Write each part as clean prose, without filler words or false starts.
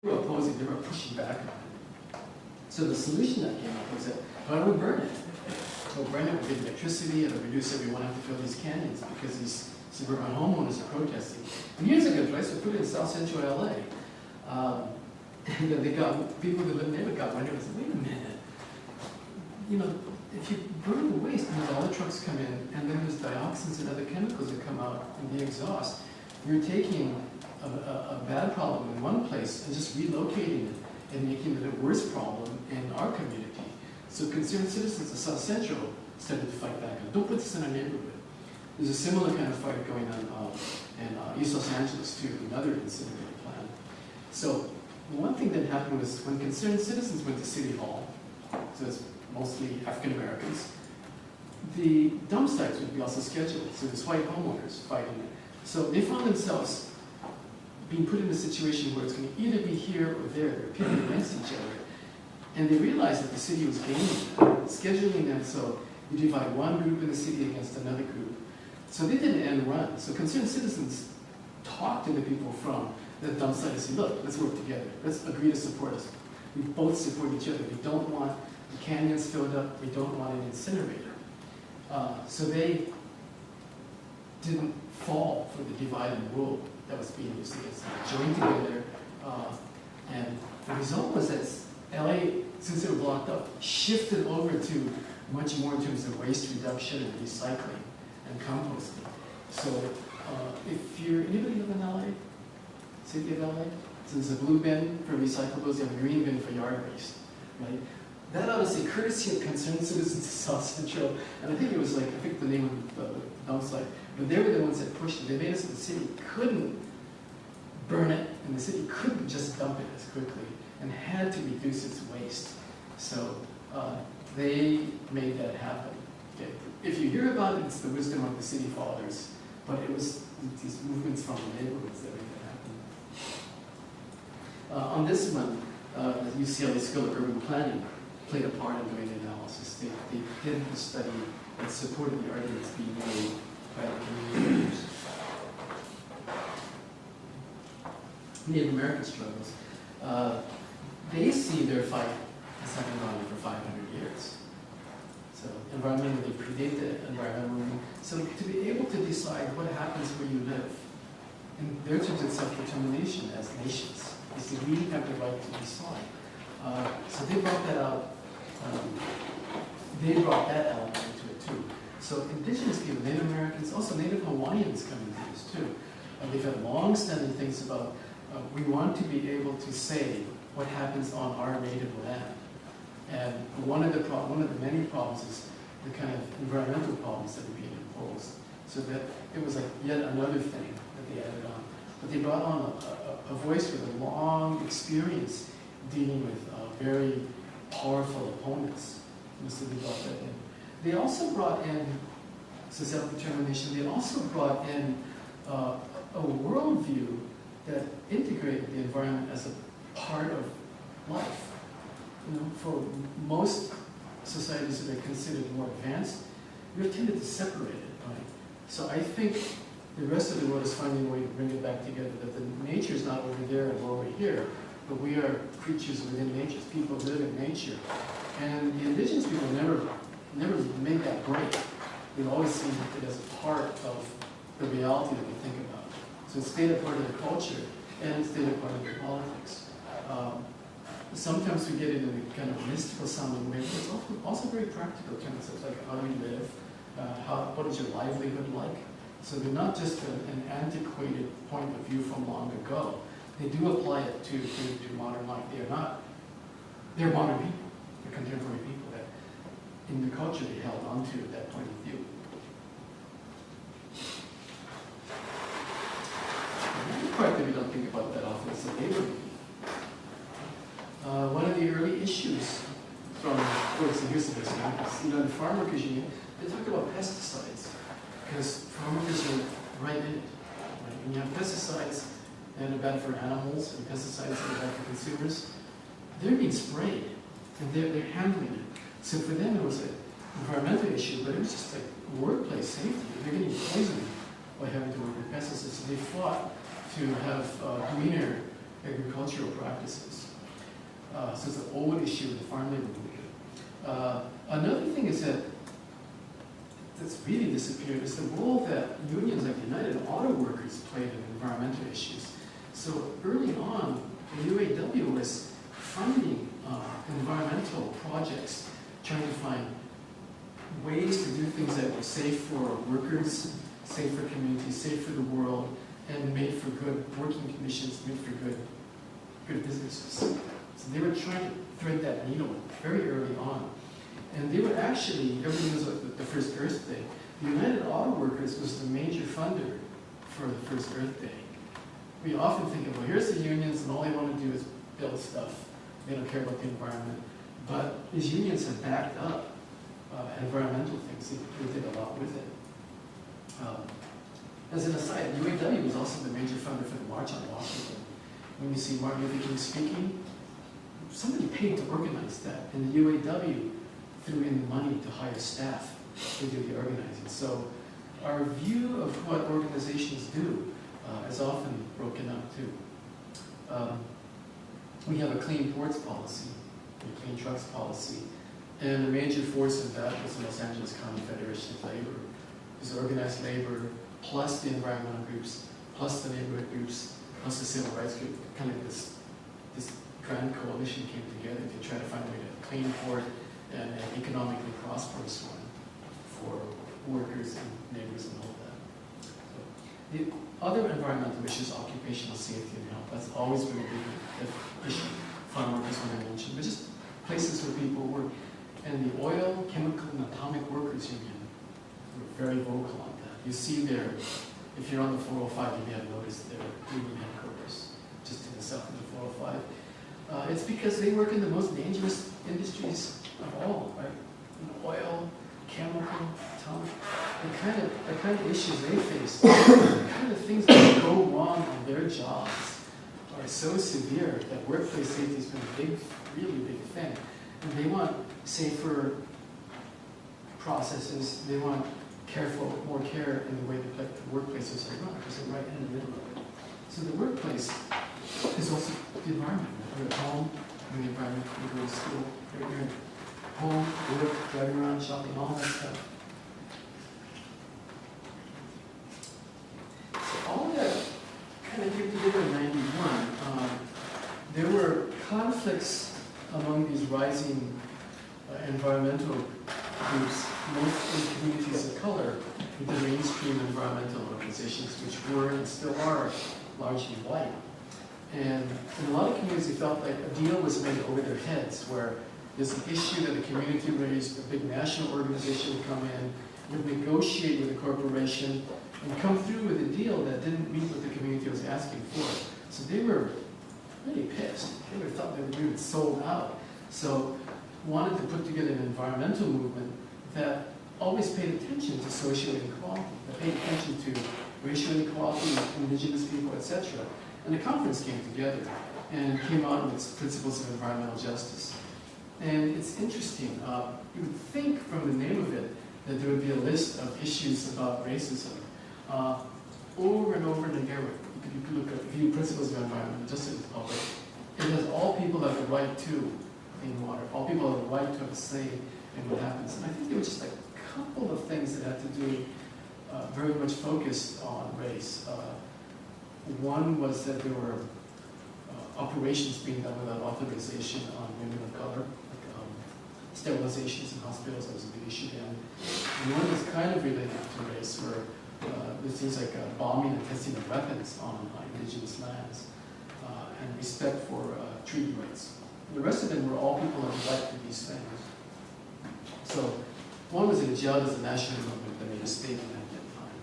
were opposing, they were pushing back on it. So the solution that came up was that, why don't we burn it? We'll burn it, we'll get electricity, it'll reduce it, we won't have to fill these canyons because these suburban homeowners are protesting. And here's a good place, we put it in South Central LA. And then they got, people who live in the neighborhood got wondering, wait a minute, you know, if you burn the waste, and all the trucks come in, and then there's dioxins and other chemicals that come out in the exhaust, you're taking a bad problem in one place and just relocating it and making it a worse problem in our community. So concerned citizens of South Central started to fight back. And don't put this in our neighborhood. There's a similar kind of fight going on in East Los Angeles too, another incinerator plant. So one thing that happened was when concerned citizens went to City Hall, so it's mostly African Americans, the dump sites would be also scheduled. So there's white homeowners fighting it. So they found themselves being put in a situation where it's going to either be here or there. They're pitted against each other. And they realized that the city was gaining them, scheduling them so you divide one group in the city against another group. So they did an end run. So concerned citizens talked to the people from the dump site and said, look, let's work together. Let's agree to support us. We both support each other. We don't want the canyons filled up. We don't want an incinerator. So they didn't fall for the divide and rule that was being used against them. They joined together, and the result was that LA, since they were blocked up, shifted over to much more in terms of waste reduction and recycling and composting. So if anybody live in LA? City of LA? So there's a blue bin for recyclables, you have a green bin for yard waste, right? That ought to say courtesy of concerned citizens of South Central, and I think it was like, I think the name of the dump site, but they were the ones that pushed it. They made it so the city couldn't burn it, and the city couldn't just dump it as quickly, and had to reduce its waste. So they made that happen. Okay. If you hear about it, it's the wisdom of the city fathers, but it was these movements from the neighborhoods that made that happen. On this one, the UCLA School of Urban Planning played a part in doing the analysis. They did the study and supported the arguments being made by the community leaders. Native American struggles. They see their fight as having gone on for 500 years. So environmentally, they predate the environmental movement. So to be able to decide what happens where you live, in their terms of self-determination as nations, is that we have the right to decide. So they brought that out. They brought that element into it too. So indigenous people, Native Americans, also Native Hawaiians come into this too. They've had long-standing things about we want to be able to say what happens on our native land. And one of the many problems is the kind of environmental problems that are being imposed. So that it was like yet another thing that they added on. But they brought on a voice with a long experience dealing with very powerful opponents. So they brought that in. They also brought in, so self-determination, they also brought in a worldview that integrated the environment as a part of life. You know, for most societies that are considered more advanced, we've tended to separate it, right? So I think the rest of the world is finding a way to bring it back together, that the nature is not over there and we're over here, but we are creatures within nature. People live in nature. And the indigenous people never made that break. They've always seen it as a part of the reality that we think about. So it stayed a part of the culture and it stayed a part of the politics. Sometimes we get it in a kind of mystical sounding way, but it's also very practical terms of like how do we live, what is your livelihood like? So they're not just an antiquated point of view from long ago. They do apply it to modern life. They're modern people. They're contemporary people that in the culture they held on to that point of view. Another part that we don't think about that often is the labor movement. One of the early issues from, for example, here's some examples. You know, in the farm workers union, they talk about pesticides because farm workers are right in it. Right? When you have pesticides that are bad for animals and pesticides that are bad for consumers, they're being sprayed and they're handling it. So for them it was an environmental issue, but it was just like workplace safety. They're getting poisoned by having to work with pesticides. So they fought to have greener agricultural practices. So it's an old issue with the farm labor movement. Another thing is that's really disappeared is the role that unions like United Auto Workers played in environmental issues. So early on, the UAW was funding environmental projects, trying to find ways to do things that were safe for workers, safe for communities, safe for the world, and made for good working conditions, made for good businesses. So they were trying to thread that needle very early on. And they were actually, everybody knows about the first Earth Day. The United Auto Workers was the major funder for the first Earth Day. We often think of, well, here's the unions, and all they want to do is build stuff. They don't care about the environment. But these unions have backed up environmental things. They did a lot with it. As an aside, UAW was also the major funder for the March on Washington. When you see Martin Luther King speaking, somebody paid to organize that. And the UAW threw in money to hire staff to do the organizing. So our view of what organizations do is often broken up too. We have a clean ports policy, a clean trucks policy, and a major force in that was the Los Angeles County Federation of Labor. It was organized labor, plus the environmental groups, plus the neighborhood groups, plus the civil rights group. Kind of this grand coalition came together to try to find a way to clean port and an economically prosperous one for workers and neighbors and all that. So the other environmental issues, occupational safety and health, that's always been a big issue. Farm workers, when I mentioned, but just places where people work. And the Oil, Chemical, and Atomic Workers Union were very vocal on that. You see there, if you're on the 405, you may have noticed their union headquarters, just to the south of the 405. It's because they work in the most dangerous industries of all, right? Oil, chemical, atomic, the kind of issues they face, the kind of things that go wrong on their jobs are so severe that workplace safety has been a big, really big thing. And they want safer processes, they want more care in the way that the workplaces are run, because they're right in the middle of it. So the workplace is also the environment. We're at home, we're in the environment, we go to school, we're at home, work, driving around, shopping, all that stuff. So all that kind of came together in '91. There were conflicts among these rising environmental groups, most in communities of color, with the mainstream environmental organizations, which were and still are largely white. And in a lot of communities, they felt like a deal was made over their heads, where there's an issue that the community raised, a big national organization would come in, would negotiate with the corporation, and come through with a deal that didn't meet what the community was asking for. So they were really pissed. They thought they were being sold out. So wanted to put together an environmental movement that always paid attention to social inequality, that paid attention to racial inequality, indigenous people, etc. And the conference came together and came out with its principles of environmental justice. And it's interesting, you would think from the name of it that there would be a list of issues about racism. Over and over and again, you could look at view principles of environmental justice in the public. It has all people have the right to clean water. All people have the right to have a say in what happens. And I think there were just a couple of things that had to do very much focused on race. One was that there were operations being done without authorization on women of color, like sterilizations in hospitals. That was a big issue then. And one was kind of related to race, where there's things like bombing and testing of weapons on indigenous lands, and respect for treaty rights. The rest of them were all people have the right to these things. So one was in jail as a national movement that made a statement at that time.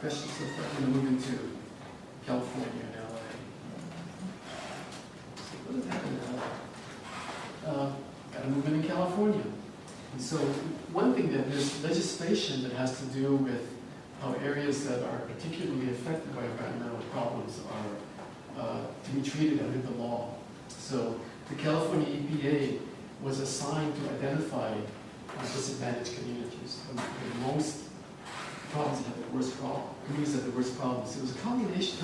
Questions so far? I'm going to move into California and LA. So what has happened in LA? Got a movement in California. And so one thing that there's legislation that has to do with how areas that are particularly affected by environmental problems are to be treated under the law. So the California EPA was assigned to identify disadvantaged communities. And most problems have the worst problem. Communities have the worst problems. It was a combination